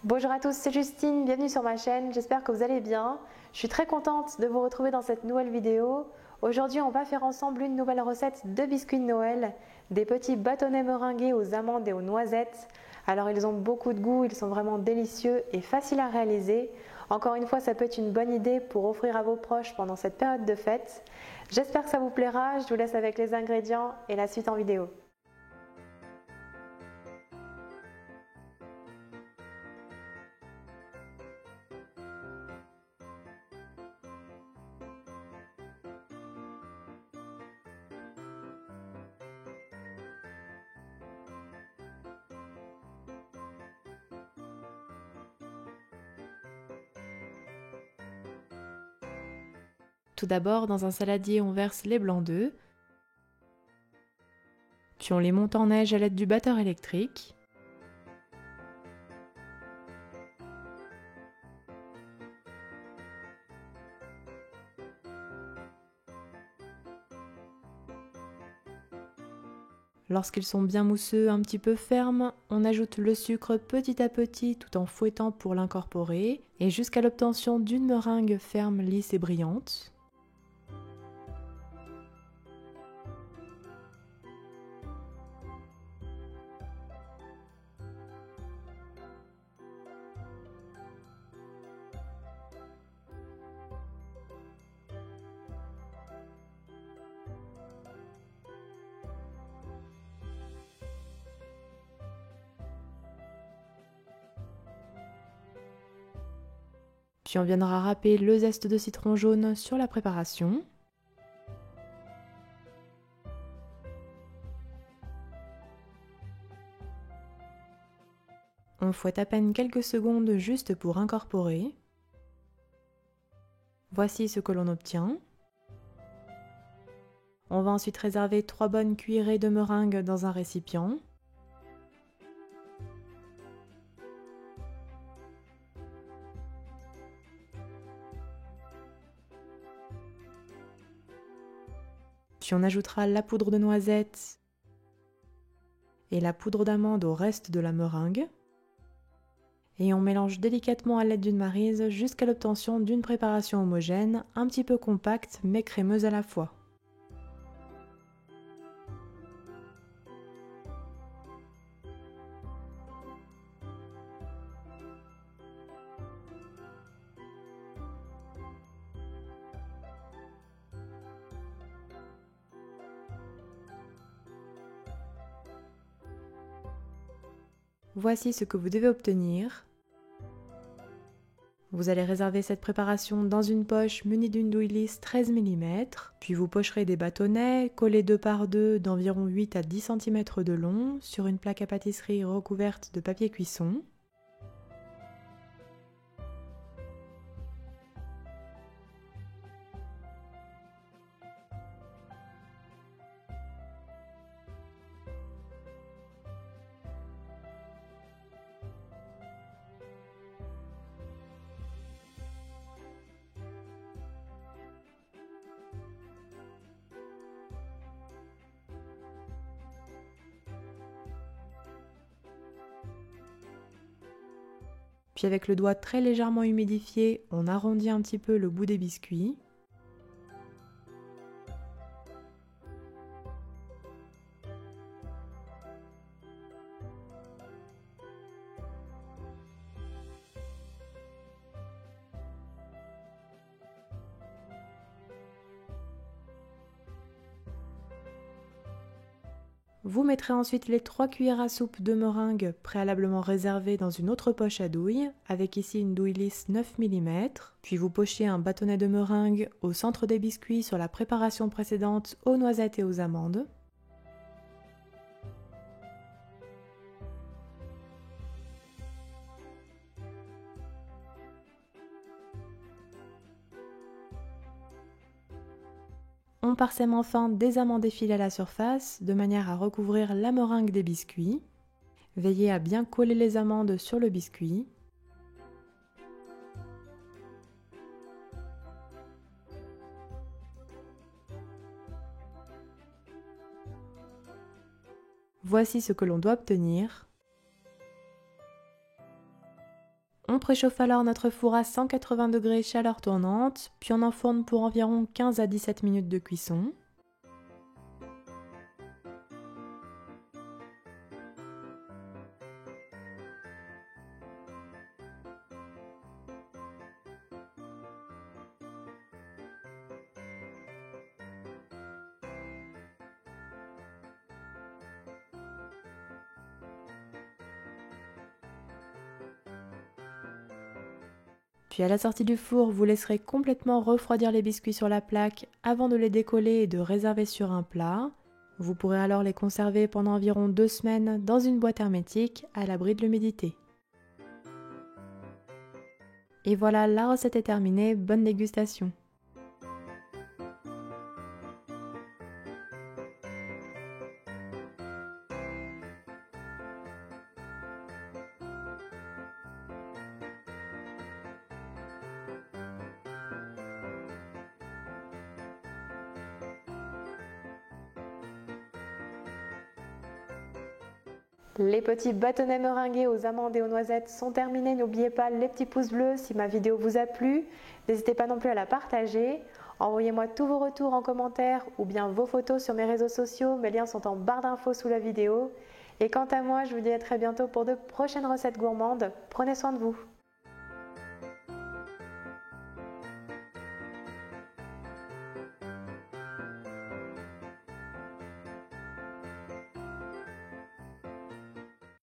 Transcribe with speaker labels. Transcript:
Speaker 1: Bonjour à tous, c'est Justine, bienvenue sur ma chaîne, j'espère que vous allez bien. Je suis très contente de vous retrouver dans cette nouvelle vidéo. Aujourd'hui, on va faire ensemble une nouvelle recette de biscuits de Noël, des petits bâtonnets meringués aux amandes et aux noisettes. Alors ils ont beaucoup de goût, ils sont vraiment délicieux et faciles à réaliser. Encore une fois, ça peut être une bonne idée pour offrir à vos proches pendant cette période de fête. J'espère que ça vous plaira, je vous laisse avec les ingrédients et la suite en vidéo.
Speaker 2: Tout d'abord, dans un saladier, on verse les blancs d'œufs, puis on les monte en neige à l'aide du batteur électrique. Lorsqu'ils sont bien mousseux, un petit peu fermes, on ajoute le sucre petit à petit tout en fouettant pour l'incorporer et jusqu'à l'obtention d'une meringue ferme, lisse et brillante. Puis on viendra râper le zeste de citron jaune sur la préparation. On fouette à peine quelques secondes juste pour incorporer. Voici ce que l'on obtient. On va ensuite réserver 3 bonnes cuillerées de meringue dans un récipient. Puis on ajoutera la poudre de noisette et la poudre d'amande au reste de la meringue. Et on mélange délicatement à l'aide d'une maryse jusqu'à l'obtention d'une préparation homogène, un petit peu compacte mais crémeuse à la fois. Voici ce que vous devez obtenir. Vous allez réserver cette préparation dans une poche munie d'une douille lisse 13 mm, puis vous pocherez des bâtonnets collés 2 par 2 d'environ 8 à 10 cm de long sur une plaque à pâtisserie recouverte de papier cuisson. Puis avec le doigt très légèrement humidifié, on arrondit un petit peu le bout des biscuits. Vous mettrez ensuite les 3 cuillères à soupe de meringue préalablement réservées dans une autre poche à douille, avec ici une douille lisse 9 mm, puis vous pochez un bâtonnet de meringue au centre des biscuits sur la préparation précédente aux noisettes et aux amandes. On parsème enfin des amandes effilées à la surface, de manière à recouvrir la meringue des biscuits. Veillez à bien coller les amandes sur le biscuit. Voici ce que l'on doit obtenir. préchauffe alors notre four à 180 degrés chaleur tournante, puis on enfourne pour environ 15 à 17 minutes de cuisson. Puis à la sortie du four, vous laisserez complètement refroidir les biscuits sur la plaque avant de les décoller et de réserver sur un plat. Vous pourrez alors les conserver pendant environ 2 semaines dans une boîte hermétique à l'abri de l'humidité. Et voilà, la recette est terminée, bonne dégustation!
Speaker 1: Les petits bâtonnets meringués aux amandes et aux noisettes sont terminés. N'oubliez pas les petits pouces bleus si ma vidéo vous a plu. N'hésitez pas non plus à la partager. Envoyez-moi tous vos retours en commentaire ou bien vos photos sur mes réseaux sociaux. Mes liens sont en barre d'infos sous la vidéo. Et quant à moi, je vous dis à très bientôt pour de prochaines recettes gourmandes. Prenez soin de vous.